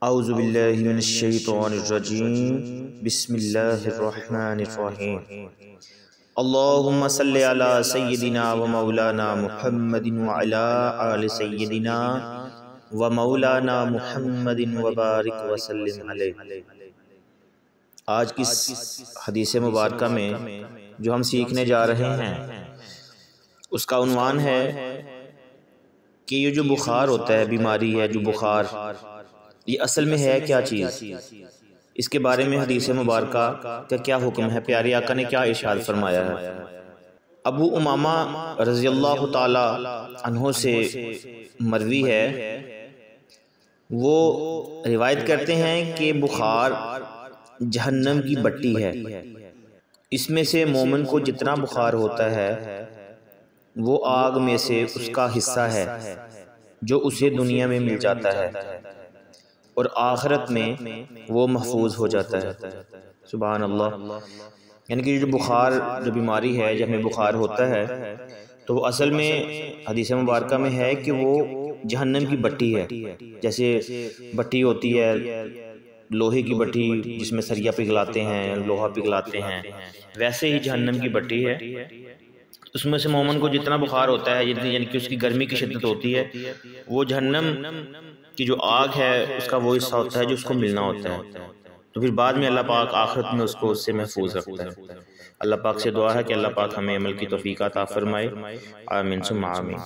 اعوذ باللہ من الشیطان الرجیم بسم اللہ الرحمن الرحیم اللہم صلی علی سیدنا و مولانا محمد وعلی آل سیدنا و مولانا محمد وبارک وسلم علیہ۔ آج کی حدیث مبارکہ میں جو ہم سیکھنے جا رہے ہیں اس کا عنوان ہے کہ یہ جو بخار ہوتا ہے، بیماری ہے جو بخار، یہ اصل میں ہے کیا چیز؟ اس کے بارے میں حدیث مبارکہ کا کیا حکم ہے، پیارے آقا نے کیا ارشاد فرمایا ہے۔ ابو امامہ رضی اللہ تعالی عنہ سے مروی ہے، وہ روایت کرتے ہیں کہ بخار جہنم کی بٹی ہے، اس میں سے مومن کو جتنا بخار ہوتا ہے وہ آگ میں سے اس کا حصہ ہے جو اسے دنیا میں مل جاتا ہے اور آخرت میں وہ محفوظ ہو جاتا ہے۔ سبحان اللہ۔ یعنی کہ جو بخار، جو بیماری ہے، جب ہمیں بخار ہوتا ہے تو وہ اصل میں حدیث مبارکہ میں ہے کہ وہ جہنم کی بٹی ہے۔ جیسے بٹی ہوتی ہے لوہے کی بٹی جس میں سریا پگھلاتے ہیں، لوہا پگھلاتے ہیں، ویسے ہی جہنم کی بٹی ہے۔ اس میں سے مومن کو جتنا بخار ہوتا ہے، یعنی کہ اس کی گرمی کی شدت ہوتی ہے، وہ جہنم کی جو آگ ہے اس کا وہ حصہ ہوتا ہے جو اس کو ملنا ہوتا ہے، تو پھر بعد میں اللہ پاک آخرت میں اس کو اس سے محفوظ رکھتا ہے۔ اللہ پاک سے دعا ہے کہ اللہ پاک ہمیں عمل کی توفیق عطا فرمائے، آمین ثم آمین۔